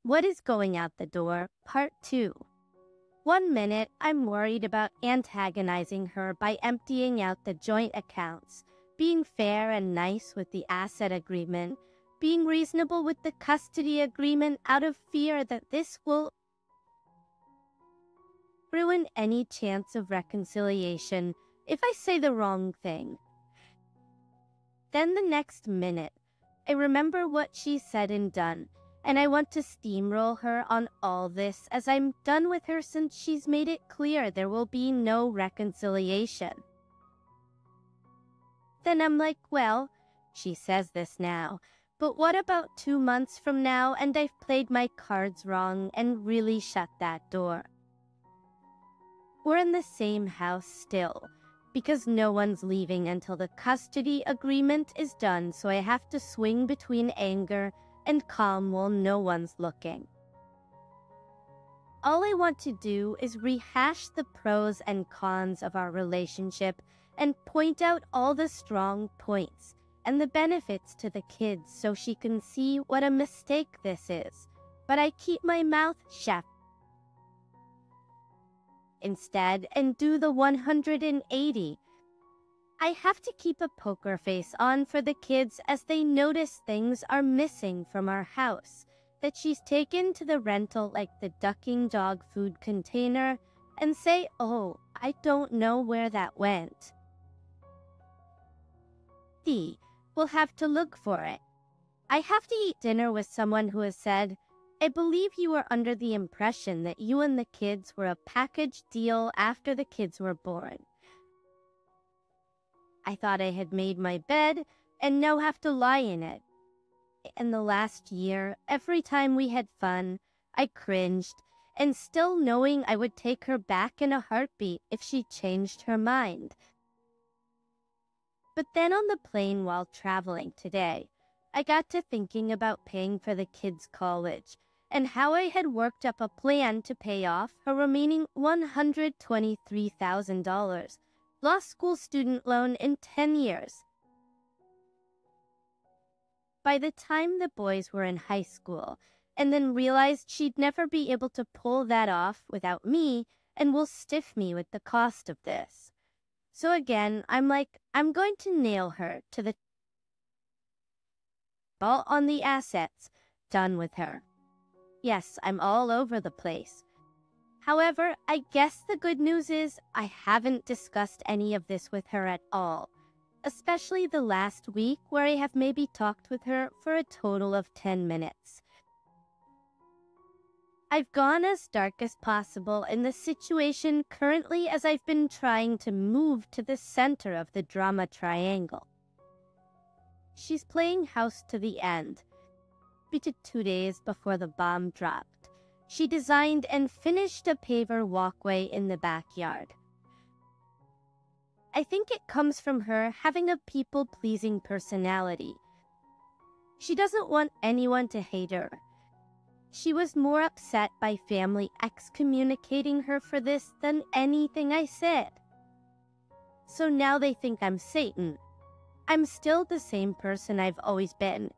What is going out the door? Part 2. 1 minute, I'm worried about antagonizing her by emptying out the joint accounts, being fair and nice with the asset agreement, being reasonable with the custody agreement out of fear that this will ruin any chance of reconciliation if I say the wrong thing. Then the next minute, I remember what she said and done, and I want to steamroll her on all this as I'm done with her since she's made it clear there will be no reconciliation. Then I'm like, well, she says this now, but what about 2 months from now and I've played my cards wrong and really shut that door? We're in the same house still, because no one's leaving until the custody agreement is done, so I have to swing between anger and calm while no one's looking. All I want to do is rehash the pros and cons of our relationship and point out all the strong points and the benefits to the kids so she can see what a mistake this is. But I keep my mouth shut instead and do the 180. I have to keep a poker face on for the kids as they notice things are missing from our house that she's taken to the rental, like the ducking dog food container, and say, oh, I don't know where that went. We'll have to look for it. I have to eat dinner with someone who has said, I believe you were under the impression that you and the kids were a package deal after the kids were born. I thought I had made my bed and now have to lie in it. In the last year, every time we had fun, I cringed, and still knowing I would take her back in a heartbeat if she changed her mind. But then on the plane while traveling today, I got to thinking about paying for the kids' college and how I had worked up a plan to pay off her remaining $123,000 law school student loan in 10 years. By the time the boys were in high school, and then realized she'd never be able to pull that off without me and will stiff me with the cost of this. So again, I'm like, I'm going to nail her to the ball on the assets, done with her. Yes, I'm all over the place. However, I guess the good news is I haven't discussed any of this with her at all, especially the last week where I have maybe talked with her for a total of 10 minutes. I've gone as dark as possible in the situation currently as I've been trying to move to the center of the drama triangle. She's playing house to the end. 2 days before the bomb dropped, she designed and finished a paver walkway in the backyard. I think it comes from her having a people-pleasing personality. She doesn't want anyone to hate her. She was more upset by family excommunicating her for this than anything I said. So now they think I'm Satan. I'm still the same person I've always been.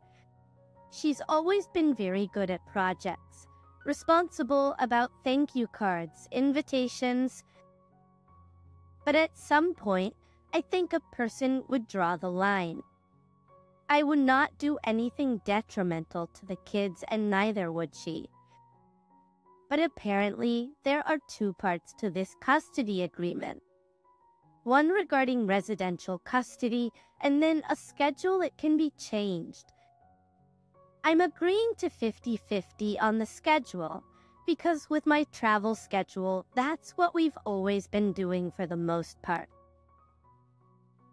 She's always been very good at projects, responsible about thank you cards, invitations. But at some point, I think a person would draw the line. I would not do anything detrimental to the kids, and neither would she. But apparently, there are 2 parts to this custody agreement. One regarding residential custody, and then a schedule that can be changed. I'm agreeing to 50-50 on the schedule, because with my travel schedule, that's what we've always been doing for the most part.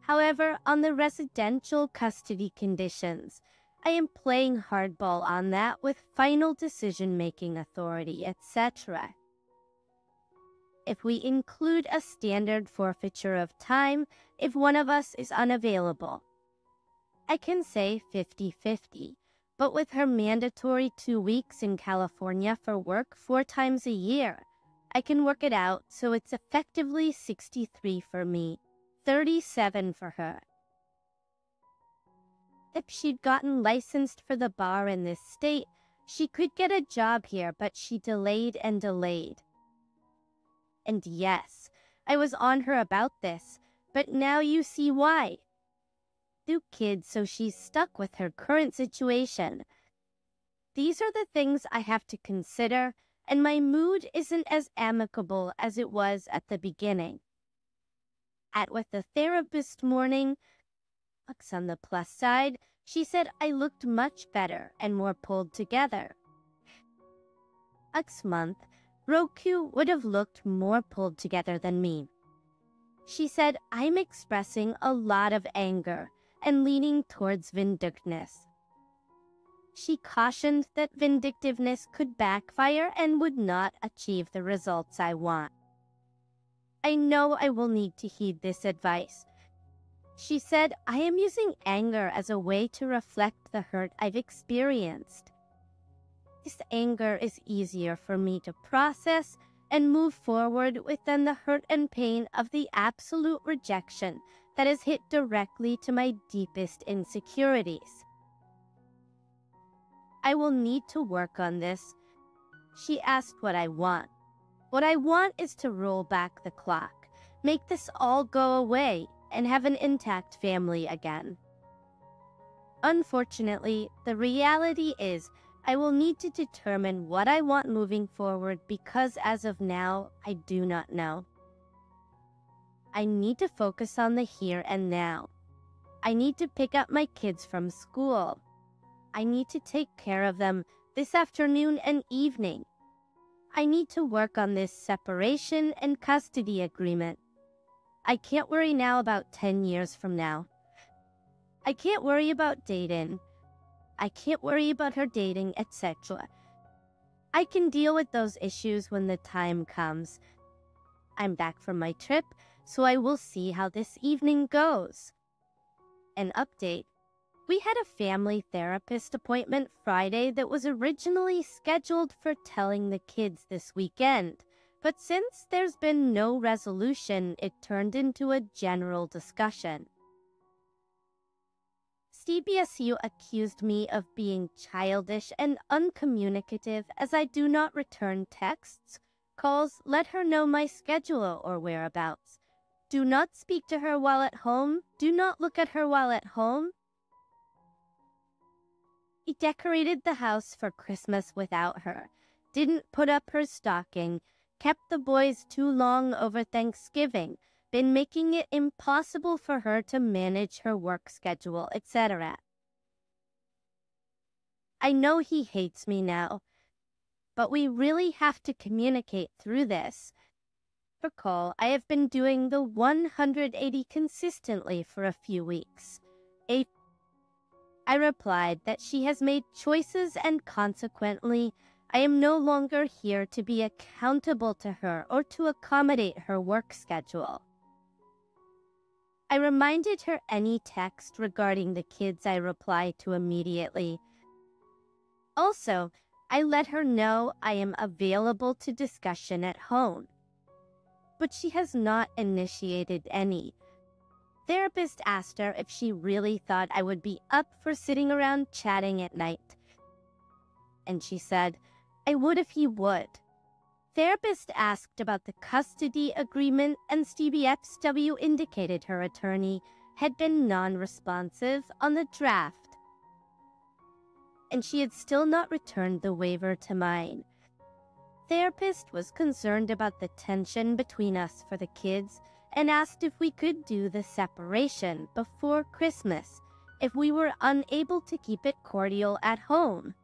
However, on the residential custody conditions, I am playing hardball on that with final decision-making authority, etc. If we include a standard forfeiture of time if one of us is unavailable, I can say 50-50. But with her mandatory 2 weeks in California for work 4 times a year, I can work it out so it's effectively 63 for me, 37 for her. If she'd gotten licensed for the bar in this state, She could get a job here, but she delayed and delayed. And yes, I was on her about this, but now you see why. 2 kids, so she's stuck with her current situation. These are the things I have to consider, and my mood isn't as amicable as it was at the beginning. With the therapist morning, looks on the plus side, she said I looked much better and more pulled together. Next month, Roku would have looked more pulled together than me. She said I'm expressing a lot of anger and leaning towards vindictiveness. She cautioned that vindictiveness could backfire and would not achieve the results I want. I know I will need to heed this advice. She said I am using anger as a way to reflect the hurt I've experienced. This anger is easier for me to process and move forward with than the hurt and pain of the absolute rejection that has hit directly to my deepest insecurities. I will need to work on this. She asked what I want. What I want is to roll back the clock, make this all go away, and have an intact family again. Unfortunately, the reality is I will need to determine what I want moving forward because as of now, I do not know. I need to focus on the here and now. I need to pick up my kids from school. I need to take care of them this afternoon and evening. I need to work on this separation and custody agreement. I can't worry now about 10 years from now. I can't worry about dating. I can't worry about her dating, etc. I can deal with those issues when the time comes. I'm back from my trip, so I will see how this evening goes. An update. We had a family therapist appointment Friday that was originally scheduled for telling the kids this weekend, but since there's been no resolution, it turned into a general discussion. CBSU accused me of being childish and uncommunicative as I do not return texts, calls, let her know my schedule or whereabouts. Do not speak to her while at home. Do not look at her while at home. He decorated the house for Christmas without her, didn't put up her stocking, kept the boys too long over Thanksgiving, been making it impossible for her to manage her work schedule, etc. I know he hates me now, but we really have to communicate through this. Recall, I have been doing the 180 consistently for a few weeks. I replied that she has made choices and consequently, I am no longer here to be accountable to her or to accommodate her work schedule. I reminded her any text regarding the kids I reply to immediately. Also, I let her know I am available to discussion at home. But she has not initiated any. Therapist asked her if she really thought I would be up for sitting around chatting at night. And she said, I would if he would. Therapist asked about the custody agreement and CBSW indicated her attorney had been non-responsive on the draft. And she had still not returned the waiver to mine. Therapist was concerned about the tension between us for the kids and asked if we could do the separation before Christmas if we were unable to keep it cordial at home.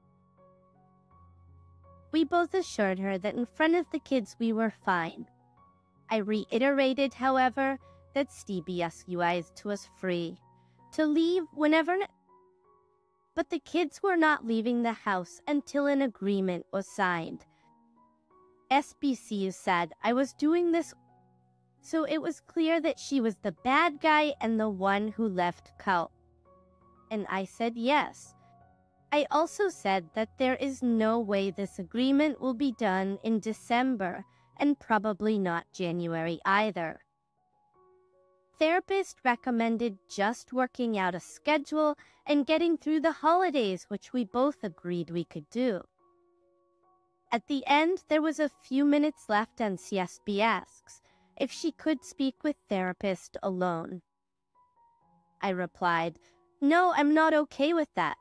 We both assured her that in front of the kids we were fine. I reiterated, however, that CBSU was free to leave whenever, but the kids were not leaving the house until an agreement was signed. SBCU said I was doing this, so it was clear that she was the bad guy and the one who left cult. And I said yes. I also said that there is no way this agreement will be done in December and probably not January either. Therapist recommended just working out a schedule and getting through the holidays, which we both agreed we could do. At the end, there was a few minutes left and CSB asks if she could speak with therapist alone. I replied, "No, I'm not okay with that.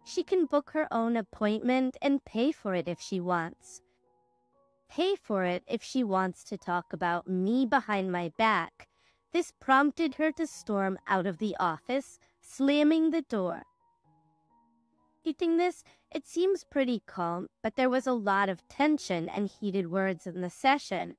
She can book her own appointment and pay for it if she wants. Pay for it if she wants to talk about me behind my back." This prompted her to storm out of the office, slamming the door. Reading this, it seems pretty calm, but there was a lot of tension and heated words in the session.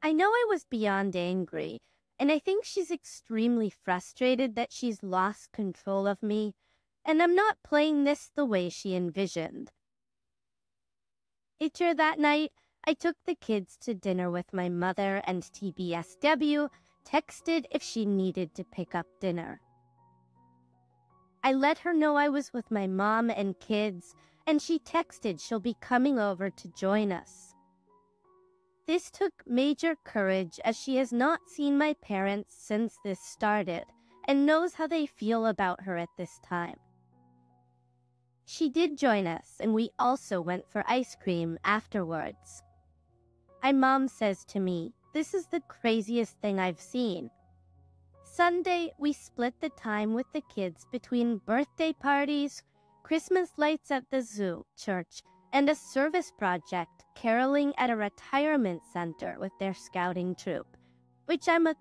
I know I was beyond angry, and I think she's extremely frustrated that she's lost control of me, and I'm not playing this the way she envisioned. Later that night, I took the kids to dinner with my mother, and TBSW texted if she needed to pick up dinner. I let her know I was with my mom and kids, and she texted she'll be coming over to join us. This took major courage, as she has not seen my parents since this started and knows how they feel about her at this time. She did join us, and we also went for ice cream afterwards. My mom says to me, "This is the craziest thing I've seen." Sunday, we split the time with the kids between birthday parties, Christmas lights at the zoo, church, and a service project caroling at a retirement center with their scouting troop, which I'm a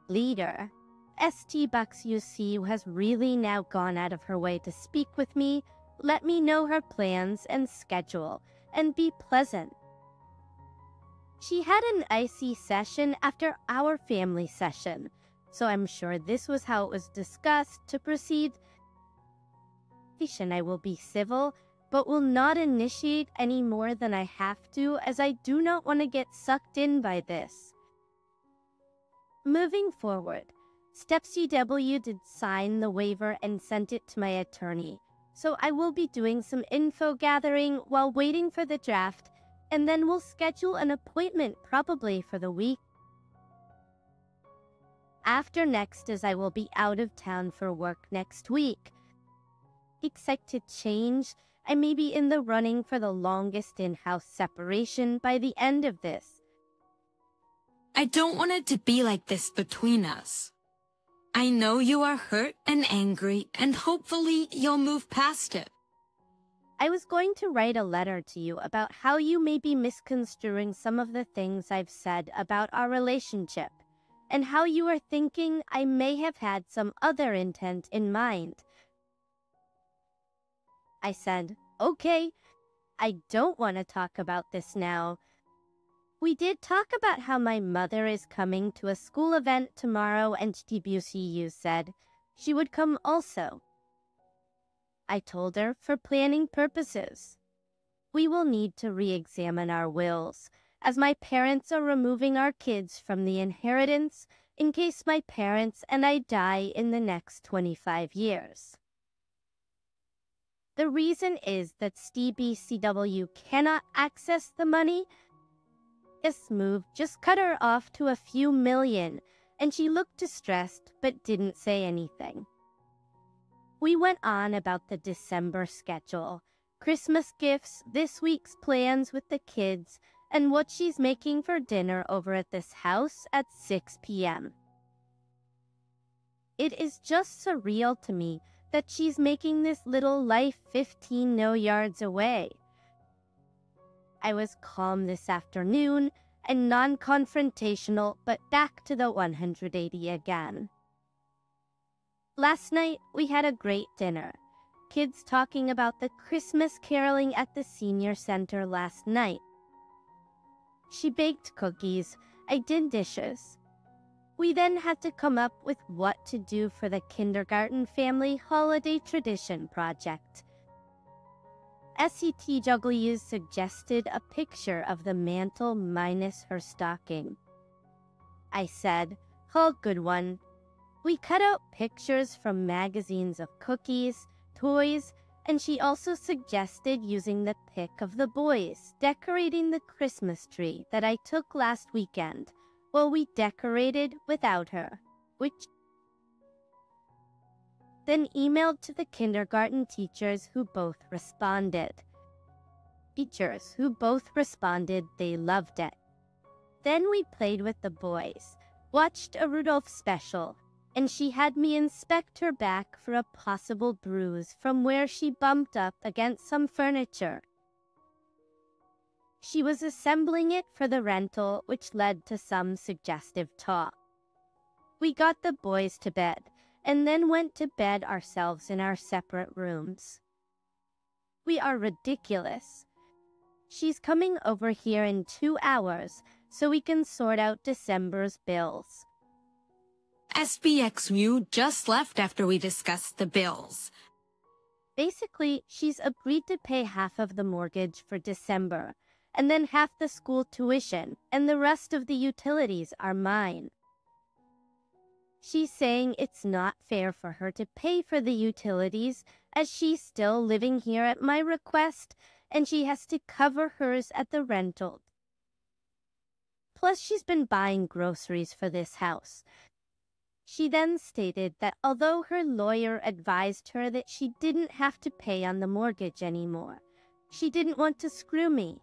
co-leader. ST Bucks UC has really now gone out of her way to speak with me, let me know her plans and schedule, and be pleasant. She had an icy session after our family session, so I'm sure this was how it was discussed to proceed. I will be civil, but will not initiate any more than I have to, as I do not want to get sucked in by this. Moving forward, Step CW did sign the waiver and sent it to my attorney, so I will be doing some info gathering while waiting for the draft, and then we'll schedule an appointment probably for the week after next, as I will be out of town for work next week. Expect to change. I may be in the running for the longest in-house separation by the end of this. I don't want it to be like this between us. I know you are hurt and angry, and hopefully you'll move past it. I was going to write a letter to you about how you may be misconstruing some of the things I've said about our relationship, and how you are thinking I may have had some other intent in mind. I said, "Okay, I don't want to talk about this now." We did talk about how my mother is coming to a school event tomorrow, and TBCU said she would come also. I told her for planning purposes. We will need to re-examine our wills, as my parents are removing our kids from the inheritance in case my parents and I die in the next 25 years. The reason is that STBCW cannot access the money. This move just cut her off to a few million, and she looked distressed but didn't say anything. We went on about the December schedule, Christmas gifts, this week's plans with the kids, and what she's making for dinner over at this house at 6 p.m. It is just surreal to me that she's making this little life 15 no yards away. I was calm this afternoon and non-confrontational, but back to the 180 again. Last night, we had a great dinner. Kids talking about the Christmas caroling at the senior center last night. She baked cookies. I did dishes. We then had to come up with what to do for the kindergarten family holiday tradition project. SETW suggested a picture of the mantle minus her stocking. I said, "Oh, good one." We cut out pictures from magazines of cookies, toys, and she also suggested using the pic of the boys decorating the Christmas tree that I took last weekend, while we decorated without her, which then emailed to the kindergarten teachers who both responded. They loved it. Then we played with the boys, watched a Rudolph special, and she had me inspect her back for a possible bruise from where she bumped up against some furniture. She was assembling it for the rental, which led to some suggestive talk. We got the boys to bed, and then went to bed ourselves in our separate rooms. We are ridiculous. She's coming over here in 2 hours, so we can sort out December's bills. SBXU just left after we discussed the bills. Basically, she's agreed to pay half of the mortgage for December, and then half the school tuition, and the rest of the utilities are mine. She's saying it's not fair for her to pay for the utilities, as she's still living here at my request, and she has to cover hers at the rental. Plus, she's been buying groceries for this house. She then stated that although her lawyer advised her that she didn't have to pay on the mortgage anymore, she didn't want to screw me,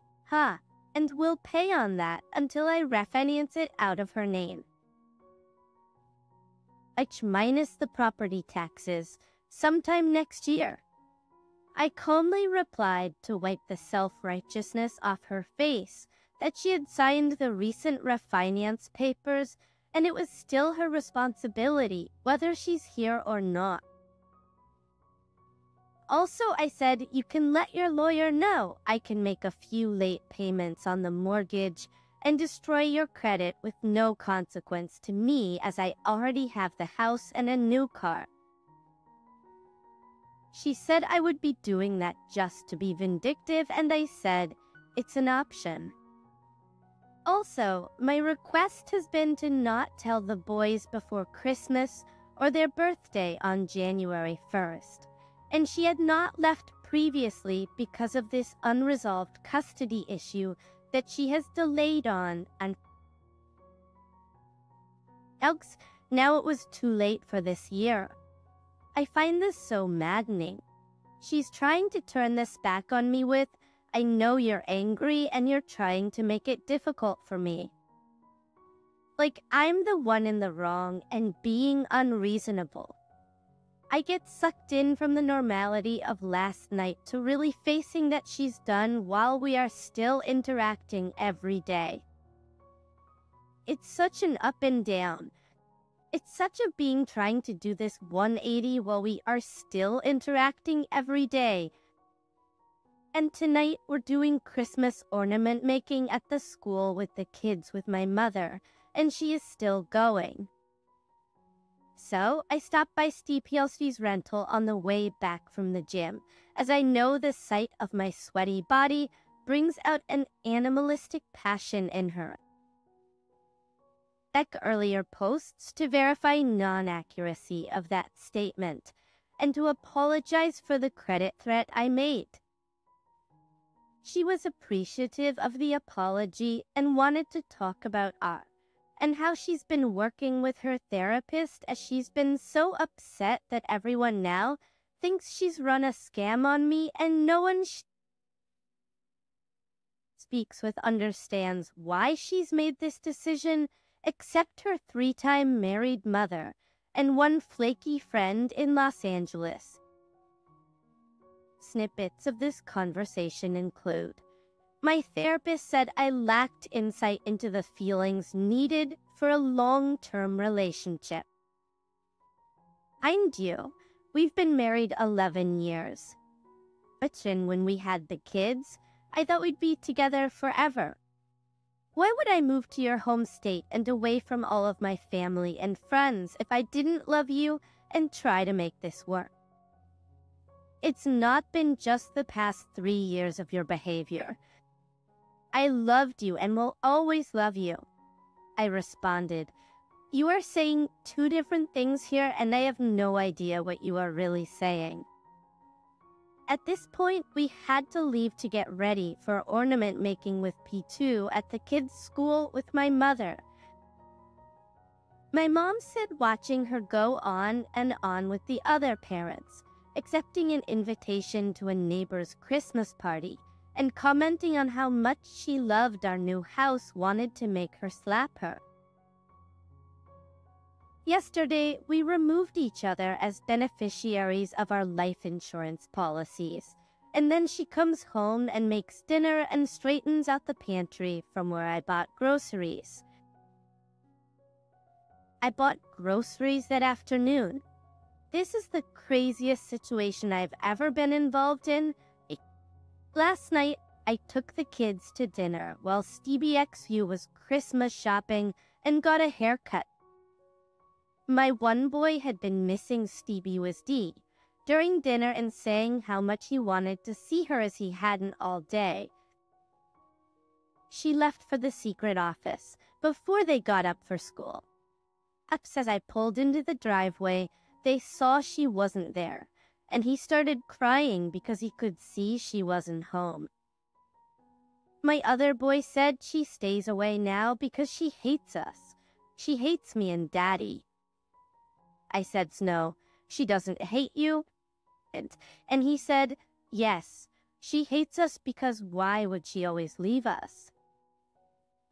and will pay on that until I refinance it out of her name. Minus the property taxes, sometime next year. I calmly replied to wipe the self-righteousness off her face that she had signed the recent refinance papers and it was still her responsibility whether she's here or not. Also, I said, you can let your lawyer know I can make a few late payments on the mortgage and destroy your credit with no consequence to me as I already have the house and a new car. She said I would be doing that just to be vindictive, and I said, it's an option. Also, my request has been to not tell the boys before Christmas or their birthday on January 1st, and she had not left previously because of this unresolved custody issue that she has delayed on, and now it was too late for this year. I find this so maddening. She's trying to turn this back on me with, I know you're angry and you're trying to make it difficult for me. Like I'm the one in the wrong and being unreasonable. I get sucked in from the normality of last night to really facing that she's done while we are still interacting every day. It's such an up and down. It's such a being trying to do this 180 while we are still interacting every day. And tonight we're doing Christmas ornament making at the school with the kids with my mother, and she is still going. So I stopped by STPLC's rental on the way back from the gym, as I know the sight of my sweaty body brings out an animalistic passion in her. Check earlier posts to verify non-accuracy of that statement and to apologize for the credit threat I made. She was appreciative of the apology and wanted to talk about art and how she's been working with her therapist as she's been so upset that everyone now thinks she's run a scam on me and no one speaks with understands why she's made this decision except her 3-time married mother and one flaky friend in Los Angeles. Snippets of this conversation include, my therapist said I lacked insight into the feelings needed for a long-term relationship. Mind you, we've been married 11 years. But when we had the kids, I thought we'd be together forever. Why would I move to your home state and away from all of my family and friends if I didn't love you and try to make this work? It's not been just the past 3 years of your behavior. I loved you and will always love you. I responded, you are saying 2 different things here and I have no idea what you are really saying. At this point, we had to leave to get ready for ornament making with P2 at the kids' school with my mother. My mom said watching her go on and on with the other parents, accepting an invitation to a neighbor's Christmas party, and commenting on how much she loved our new house, wanted to make her slap her. Yesterday, we removed each other as beneficiaries of our life insurance policies, and then she comes home and makes dinner and straightens out the pantry from where I bought groceries. I bought groceries that afternoon. This is the craziest situation I've ever been involved in. Last night, I took the kids to dinner while Stevie XU was Christmas shopping and got a haircut. My one boy had been missing Stevie was D during dinner and saying how much he wanted to see her as he hadn't all day. She left for the secret office before they got up for school. As I pulled into the driveway, they saw she wasn't there, and he started crying because he could see she wasn't home. My other boy said she stays away now because she hates us. She hates me and Daddy. I said, no, she doesn't hate you. And he said, yes, she hates us because why would she always leave us?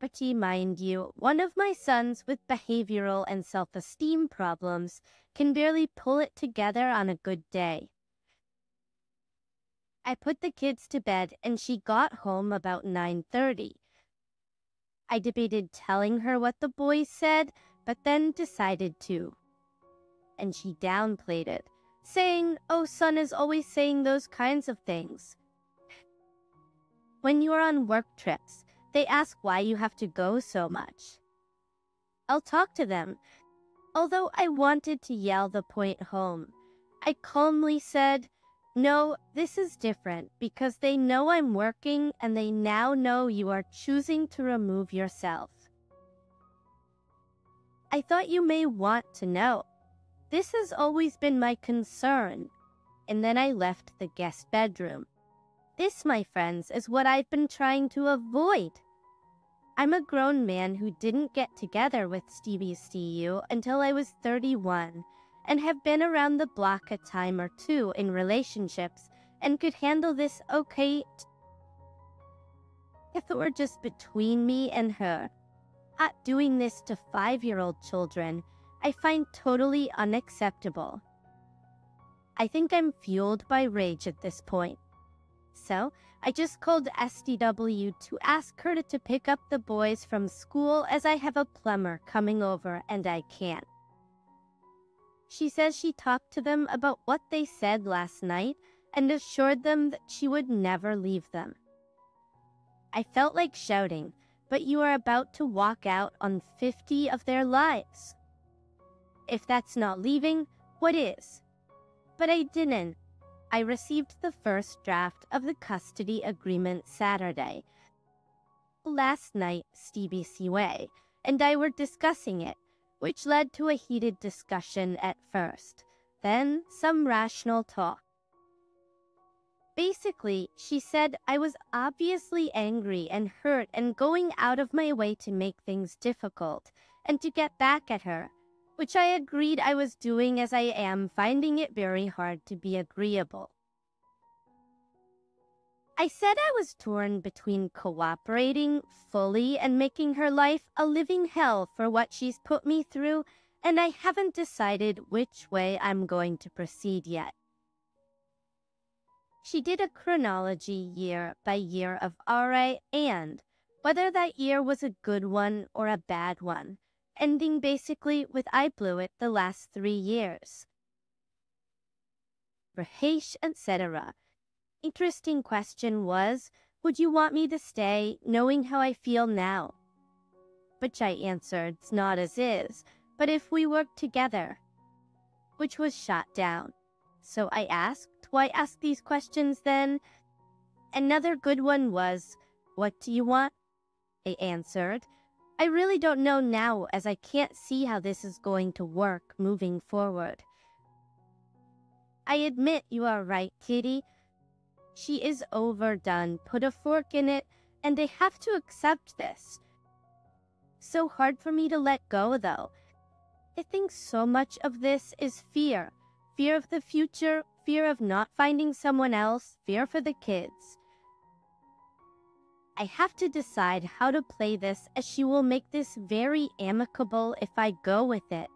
But mind you, one of my sons with behavioral and self-esteem problems can barely pull it together on a good day. I put the kids to bed and she got home about 9:30. I debated telling her what the boys said, but then decided to. And she downplayed it, saying, oh, son is always saying those kinds of things. When you are on work trips, they ask why you have to go so much. I'll talk to them. Although I wanted to yell the point home, I calmly said, no, this is different because they know I'm working and they now know you are choosing to remove yourself. I thought you may want to know. This has always been my concern. And then I left the guest bedroom. This, my friends, is what I've been trying to avoid. I'm a grown man who didn't get together with Stevie's CU until I was 31 and have been around the block a time or two in relationships and could handle this okay if it were just between me and her. Not doing this to 5-year-old children, I find totally unacceptable. I think I'm fueled by rage at this point. So, I just called SDW to ask her to pick up the boys from school as I have a plumber coming over and I can't. She says she talked to them about what they said last night and assured them that she would never leave them. I felt like shouting, but you are about to walk out on 50 of their lives. If that's not leaving, what is? But I didn't. I received the first draft of the custody agreement Saturday. Last night, Stevie CUA and I were discussing it, which led to a heated discussion at first, then some rational talk. Basically, she said I was obviously angry and hurt and going out of my way to make things difficult and to get back at her, which I agreed I was doing as I am finding it very hard to be agreeable. I said I was torn between cooperating fully and making her life a living hell for what she's put me through, and I haven't decided which way I'm going to proceed yet. She did a chronology year by year of RA and whether that year was a good one or a bad one, ending basically with I blew it the last 3 years. Rahesh, etc. Interesting question was, would you want me to stay knowing how I feel now? Which I answered, it's not as is, but if we work together, which was shot down. So I asked, why ask these questions then? Another good one was, what do you want? I answered, I really don't know now as I can't see how this is going to work moving forward. I admit you are right, Kitty. She is overdone, put a fork in it, and I have to accept this. So hard for me to let go, though. I think so much of this is fear. Fear of the future, fear of not finding someone else, fear for the kids. I have to decide how to play this, as she will make this very amicable if I go with it.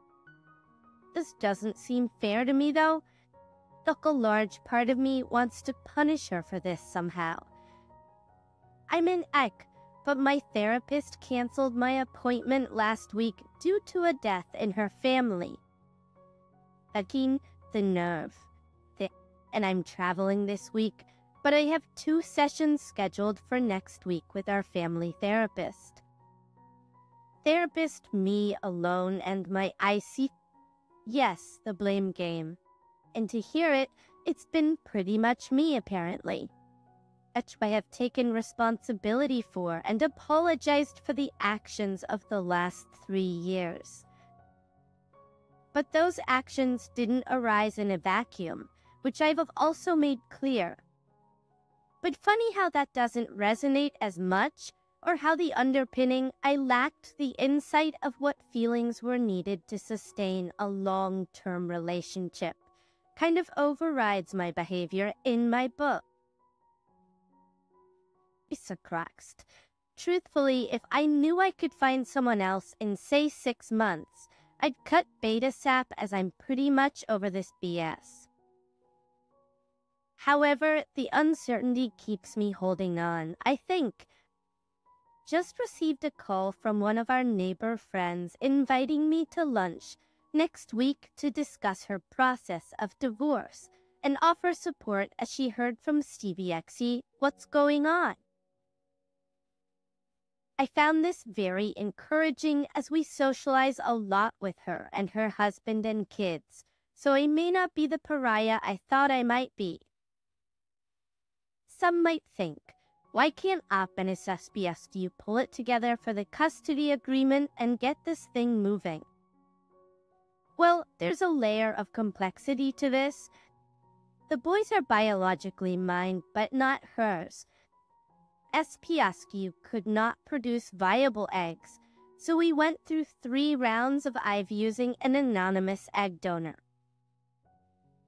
This doesn't seem fair to me though. A large part of me wants to punish her for this somehow. I'm in Ek, but my therapist canceled my appointment last week due to a death in her family. Again, the nerve. And I'm traveling this week, but I have 2 sessions scheduled for next week with our family therapist. Therapist me alone and my IC. Yes, the blame game. And to hear it, it's been pretty much me apparently. Which I have taken responsibility for and apologized for the actions of the last 3 years. But those actions didn't arise in a vacuum, which I've also made clear. But funny how that doesn't resonate as much, or how the underpinning I lacked the insight of what feelings were needed to sustain a long-term relationship kind of overrides my behavior in my book. Christ. Truthfully, if I knew I could find someone else in, say, 6 months, I'd cut beta sap, as I'm pretty much over this BS. However, the uncertainty keeps me holding on, I think. Just received a call from one of our neighbor friends inviting me to lunch next week to discuss her process of divorce and offer support as she heard from Stevie Xie what's going on. I found this very encouraging, as we socialize a lot with her and her husband and kids, so I may not be the pariah I thought I might be. Some might think, why can't App and his SBSU pull it together for the custody agreement and get this thing moving? Well, there's a layer of complexity to this. The boys are biologically mine, but not hers. SPSU could not produce viable eggs, so we went through 3 rounds of IVE using an anonymous egg donor.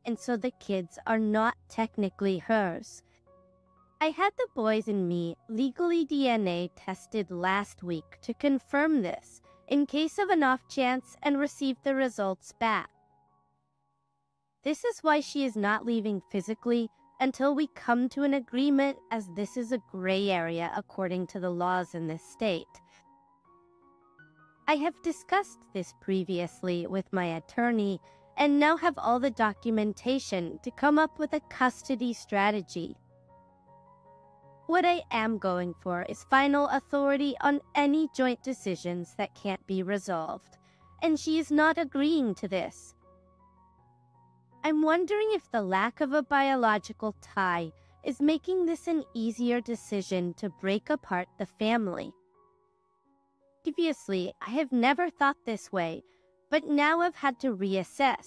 And so the kids are not technically hers. I had the boys and me legally DNA tested last week to confirm this, in case of an off chance, and received the results back. This is why she is not leaving physically until we come to an agreement, as this is a gray area according to the laws in this state. I have discussed this previously with my attorney and now have all the documentation to come up with a custody strategy. What I am going for is final authority on any joint decisions that can't be resolved, and she is not agreeing to this. I'm wondering if the lack of a biological tie is making this an easier decision to break apart the family. Previously, I have never thought this way, but now I've had to reassess.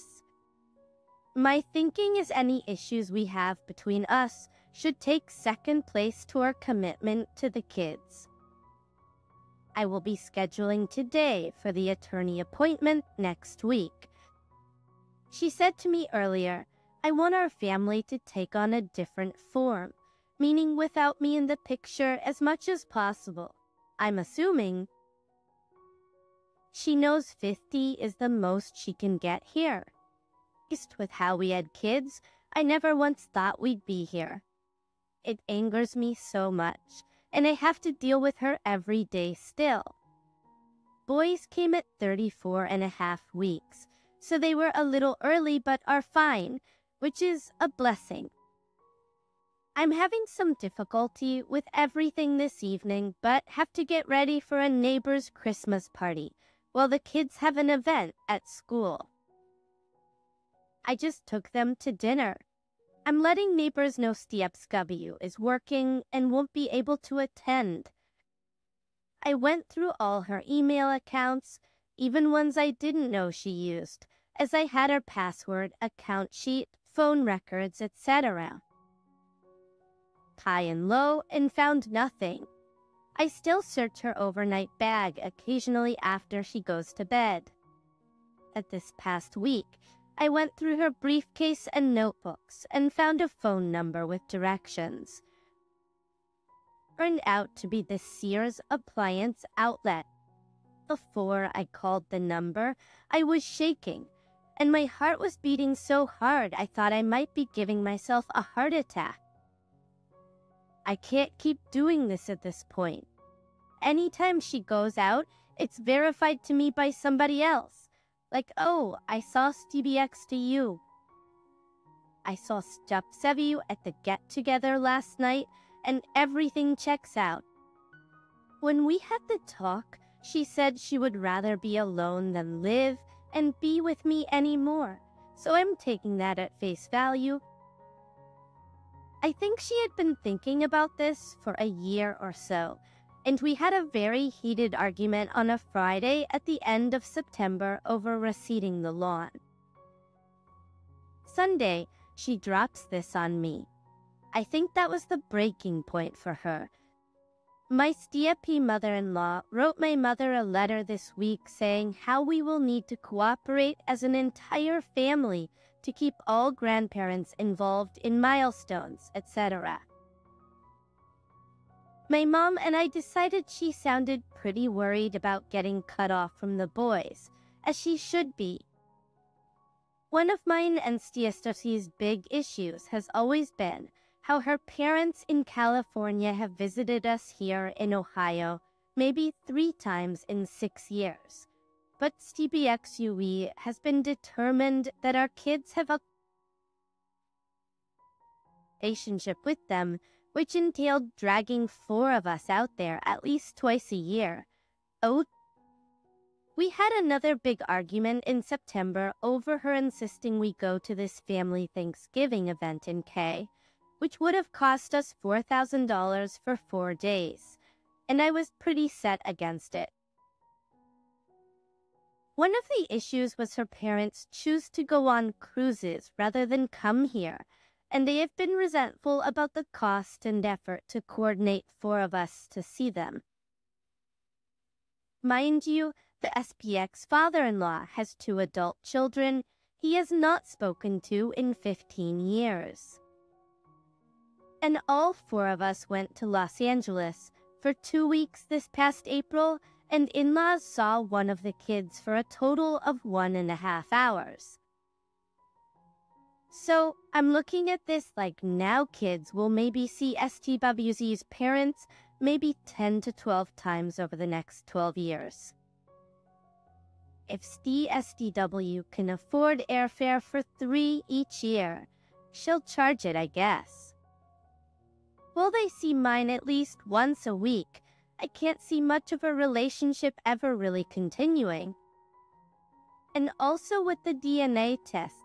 My thinking is any issues we have between us should take second place to our commitment to the kids. I will be scheduling today for the attorney appointment next week. She said to me earlier, I want our family to take on a different form, meaning without me in the picture as much as possible. I'm assuming she knows 50 is the most she can get here. Just with how we had kids, I never once thought we'd be here. It angers me so much, and I have to deal with her every day still. Boys came at 34.5 weeks, so they were a little early but are fine, which is a blessing. I'm having some difficulty with everything this evening, but have to get ready for a neighbor's Christmas party while the kids have an event at school. I just took them to dinner. I'm letting neighbors know STEPSW is working and won't be able to attend. I went through all her email accounts, even ones I didn't know she used, as I had her password, account sheet, phone records, etc. High and low, and found nothing. I still search her overnight bag occasionally after she goes to bed. that this past week, I went through her briefcase and notebooks and found a phone number with directions. Turned out to be the Sears appliance outlet. Before I called the number, I was shaking, and my heart was beating so hard I thought I might be giving myself a heart attack. I can't keep doing this at this point. Anytime she goes out, it's verified to me by somebody else. Like, oh, I saw STBX to you. I saw Stupsevu at the get-together last night, and everything checks out. When we had the talk, she said she would rather be alone than live and be with me anymore, so I'm taking that at face value. I think she had been thinking about this for a year or so, and we had a very heated argument on a Friday at the end of September over reseeding the lawn. Sunday, she drops this on me. I think that was the breaking point for her. My STP mother-in-law wrote my mother a letter this week saying how we will need to cooperate as an entire family to keep all grandparents involved in milestones, etc. My mom and I decided she sounded pretty worried about getting cut off from the boys, as she should be. One of mine and Stiestowski's big issues has always been how her parents in California have visited us here in Ohio maybe 3 times in 6 years. But STBXUE has been determined that our kids have a relationship with them, which entailed dragging 4 of us out there at least twice a year. Oh, we had another big argument in September over her insisting we go to this family Thanksgiving event in K, which would have cost us $4,000 for 4 days, and I was pretty set against it. One of the issues was her parents choose to go on cruises rather than come here, and they have been resentful about the cost and effort to coordinate 4 of us to see them. Mind you, the SPX father-in-law has 2 adult children he has not spoken to in 15 years. And all 4 of us went to Los Angeles for 2 weeks this past April, and in-laws saw one of the kids for a total of 1.5 hours. So I'm looking at this like now kids will maybe see STWZ's parents maybe 10 to 12 times over the next 12 years. If STW can afford airfare for 3 each year, she'll charge it, I guess. Will they see mine at least once a week? I can't see much of a relationship ever really continuing. And also with the DNA tests,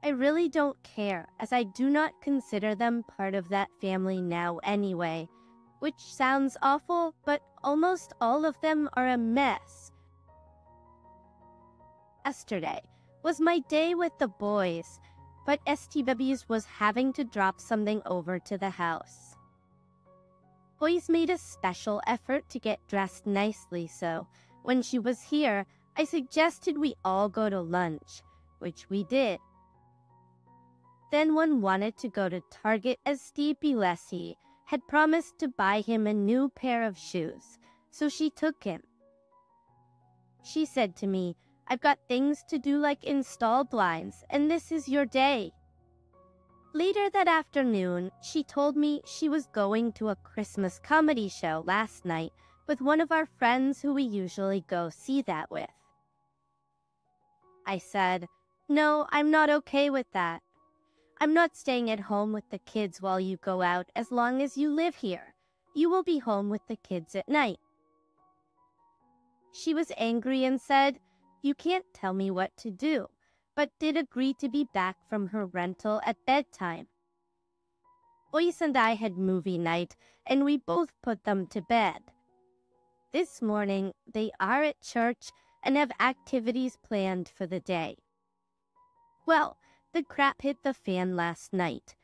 I really don't care, as I do not consider them part of that family now anyway, which sounds awful, but almost all of them are a mess. Yesterday was my day with the boys, but STW's was having to drop something over to the house. Boys made a special effort to get dressed nicely, so when she was here, I suggested we all go to lunch, which we did. Then one wanted to go to Target as Stepilesi had promised to buy him a new pair of shoes, so she took him. She said to me, "I've got things to do like install blinds, and this is your day." Later that afternoon, she told me she was going to a Christmas comedy show last night with one of our friends who we usually go see that with. I said, "No, I'm not okay with that. I'm not staying at home with the kids while you go out as long as you live here. You will be home with the kids at night." She was angry and said, "You can't tell me what to do," but did agree to be back from her rental at bedtime. Boyce and I had movie night, and we both put them to bed. This morning, they are at church and have activities planned for the day. Well, the crap hit the fan last night.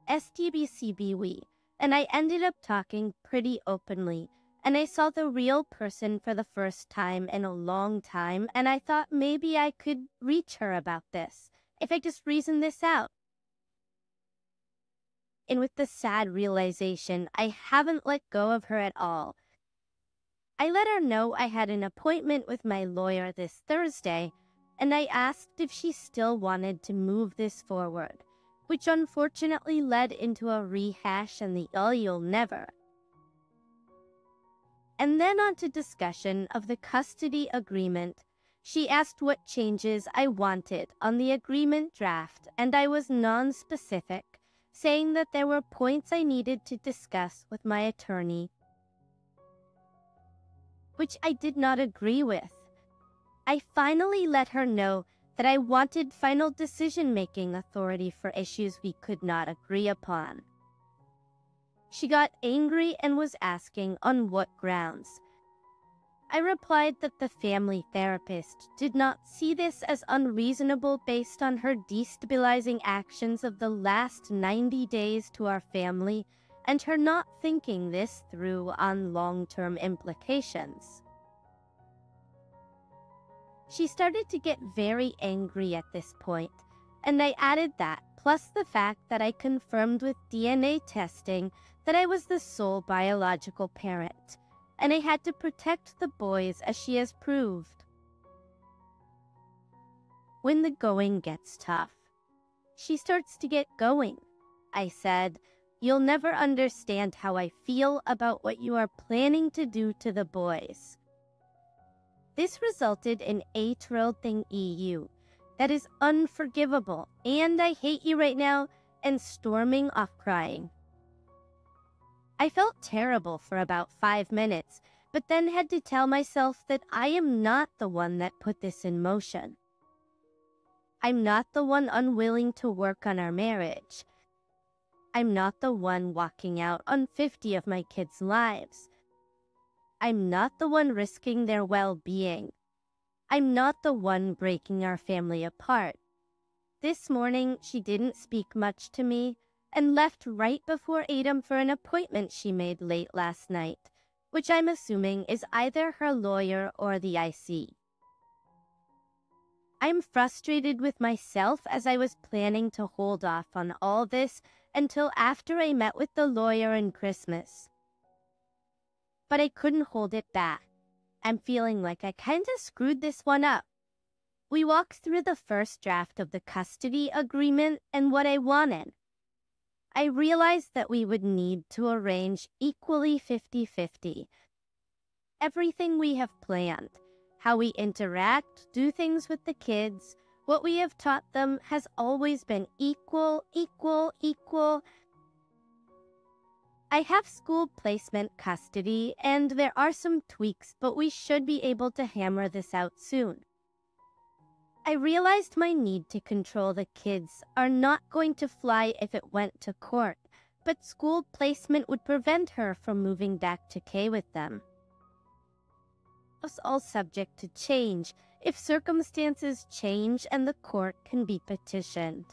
STBCBWE, and I ended up talking pretty openly, and I saw the real person for the first time in a long time, and I thought maybe I could reach her about this if I just reasoned this out. And with the sad realization, I haven't let go of her at all. I let her know I had an appointment with my lawyer this Thursday, and I asked if she still wanted to move this forward, which unfortunately led into a rehash and the you'll never. And then on to discussion of the custody agreement. She asked what changes I wanted on the agreement draft, and I was non-specific, saying that there were points I needed to discuss with my attorney, which I did not agree with. I finally let her know that I wanted final decision-making authority for issues we could not agree upon. She got angry and was asking on what grounds. I replied that the family therapist did not see this as unreasonable based on her destabilizing actions of the last 90 days to our family and her not thinking this through on long-term implications. She started to get very angry at this point, and I added that, plus the fact that I confirmed with DNA testing that I was the sole biological parent, and I had to protect the boys as she has proved. When the going gets tough, she starts to get going. I said, "You'll never understand how I feel about what you are planning to do to the boys." This resulted in a thing EU. That is unforgivable, and I hate you right now, and storming off crying. I felt terrible for about 5 minutes, but then had to tell myself that I am not the one that put this in motion. I'm not the one unwilling to work on our marriage. I'm not the one walking out on 50 of my kids' lives. I'm not the one risking their well-being. I'm not the one breaking our family apart. This morning, she didn't speak much to me and left right before Adam for an appointment she made late last night, which I'm assuming is either her lawyer or the IC. I'm frustrated with myself as I was planning to hold off on all this until after I met with the lawyer in Christmas. But I couldn't hold it back. I'm feeling like I kinda screwed this one up. We walked through the first draft of the custody agreement and what I wanted. I realized that we would need to arrange equally 50-50. Everything we have planned, how we interact, do things with the kids, what we have taught them has always been equal. I have school placement custody, and there are some tweaks, but we should be able to hammer this out soon. I realized my need to control the kids are not going to fly if it went to court, but school placement would prevent her from moving back to K with them. It's all subject to change if circumstances change and the court can be petitioned.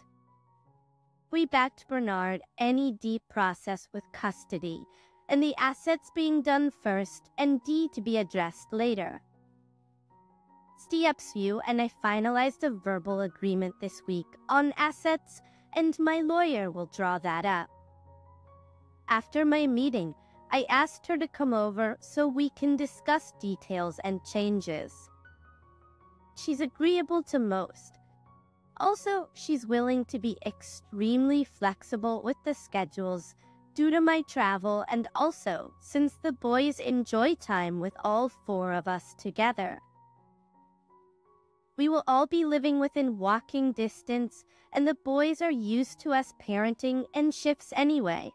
We backed Bernard any D process with custody, and the assets being done first and D to be addressed later. Steep's view, and I finalized a verbal agreement this week on assets, and my lawyer will draw that up. After my meeting, I asked her to come over so we can discuss details and changes. She's agreeable to most. Also, she's willing to be extremely flexible with the schedules due to my travel, and also since the boys enjoy time with all 4 of us together. We will all be living within walking distance, and the boys are used to us parenting in shifts anyway.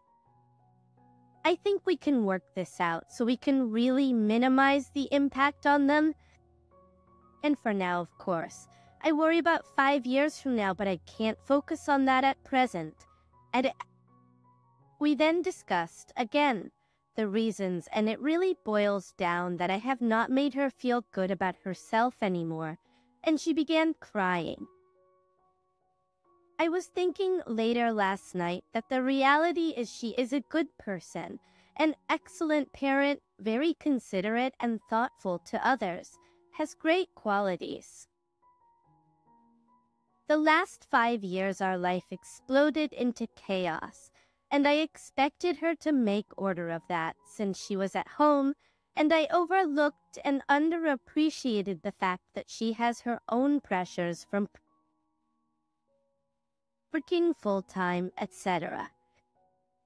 I think we can work this out so we can really minimize the impact on them. And for now, of course, I worry about 5 years from now, but I can't focus on that at present. And we then discussed, again, the reasons, and it really boils down that I have not made her feel good about herself anymore, and she began crying. I was thinking later last night that the reality is she is a good person, an excellent parent, very considerate and thoughtful to others, has great qualities. The last 5 years our life exploded into chaos, and I expected her to make order of that since she was at home, and I overlooked and underappreciated the fact that she has her own pressures from working full-time, etc.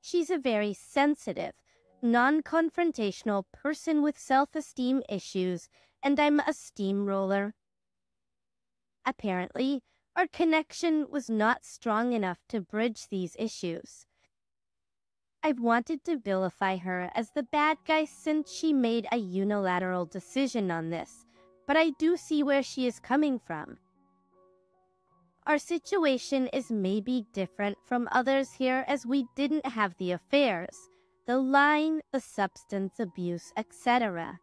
She's a very sensitive, non-confrontational person with self-esteem issues, and I'm a steamroller. Apparently, our connection was not strong enough to bridge these issues. I've wanted to vilify her as the bad guy since she made a unilateral decision on this, but I do see where she is coming from. Our situation is maybe different from others here as we didn't have the affairs, the lying, the substance abuse, etc.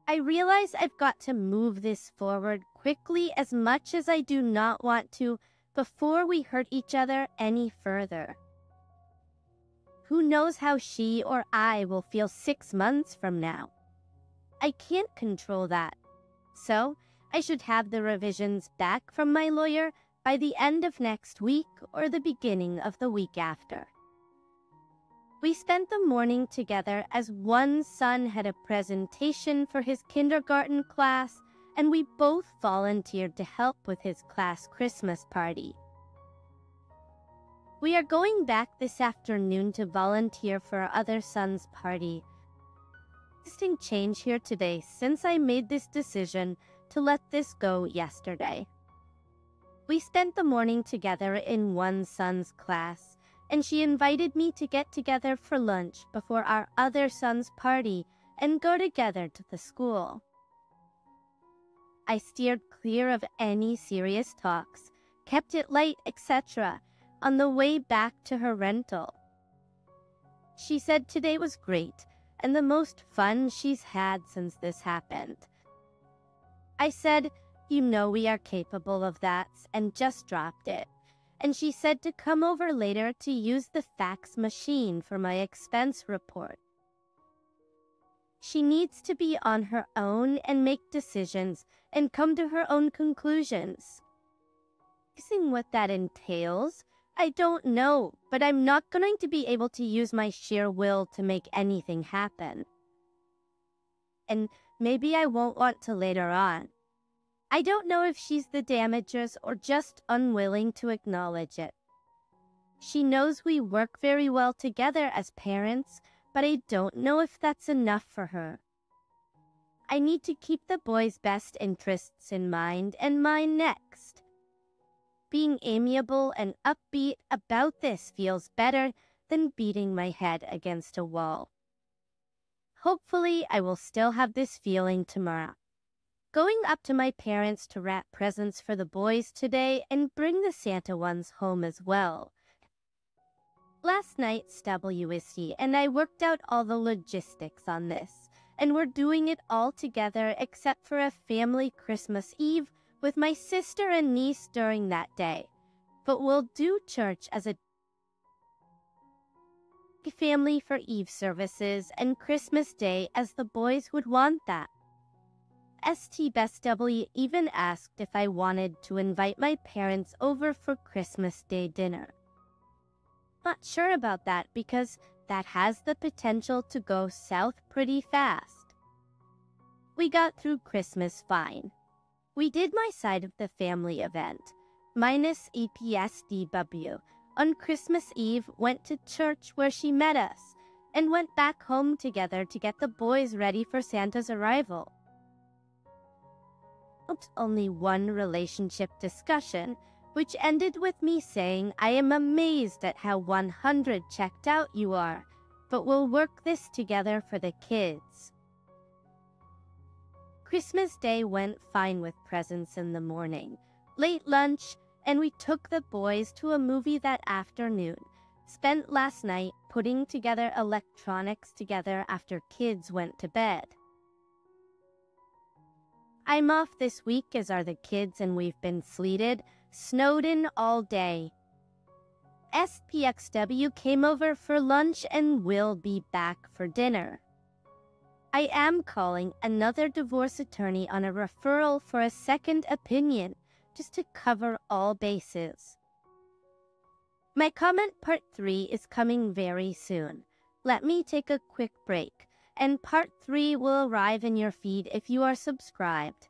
I realize I've got to move this forward quickly as much as I do not want to before we hurt each other any further. Who knows how she or I will feel 6 months from now? I can't control that. So, I should have the revisions back from my lawyer by the end of next week or the beginning of the week after. We spent the morning together as one son had a presentation for his kindergarten class, and we both volunteered to help with his class Christmas party. We are going back this afternoon to volunteer for our other son's party. Interesting change here today since I made this decision to let this go yesterday. We spent the morning together in one son's class, and she invited me to get together for lunch before our other son's party and go together to the school. I steered clear of any serious talks, kept it light, etc., on the way back to her rental. She said today was great and the most fun she's had since this happened. I said, "You know we are capable of that," and just dropped it. And she said to come over later to use the fax machine for my expense report. She needs to be on her own and make decisions and come to her own conclusions. Guessing what that entails, I don't know, but I'm not going to be able to use my sheer will to make anything happen. And maybe I won't want to later on. I don't know if she's the damagers or just unwilling to acknowledge it. She knows we work very well together as parents, but I don't know if that's enough for her. I need to keep the boys' best interests in mind and mine next. Being amiable and upbeat about this feels better than beating my head against a wall. Hopefully, I will still have this feeling tomorrow. Going up to my parents to wrap presents for the boys today and bring the Santa ones home as well. Last night, WSC and I worked out all the logistics on this, and we're doing it all together except for a family Christmas Eve with my sister and niece during that day. But we'll do church as a family for Eve services and Christmas Day as the boys would want that. STBSW even asked if I wanted to invite my parents over for Christmas Day dinner. Not sure about that because that has the potential to go south pretty fast. We got through Christmas fine. We did my side of the family event, minus EPSDW. On Christmas Eve, went to church where she met us, and went back home together to get the boys ready for Santa's arrival. Only one relationship discussion, which ended with me saying I am amazed at how 100 checked out you are, but we'll work this together for the kids. Christmas Day went fine with presents in the morning, late lunch, and we took the boys to a movie that afternoon. Spent last night putting together electronics together after kids went to bed. I'm off this week as are the kids, and we've been sleeted, snowed in all day. SPXW came over for lunch and will be back for dinner. I am calling another divorce attorney on a referral for a second opinion, just to cover all bases. My comment part 3 is coming very soon. Let me take a quick break, and part 3 will arrive in your feed if you are subscribed.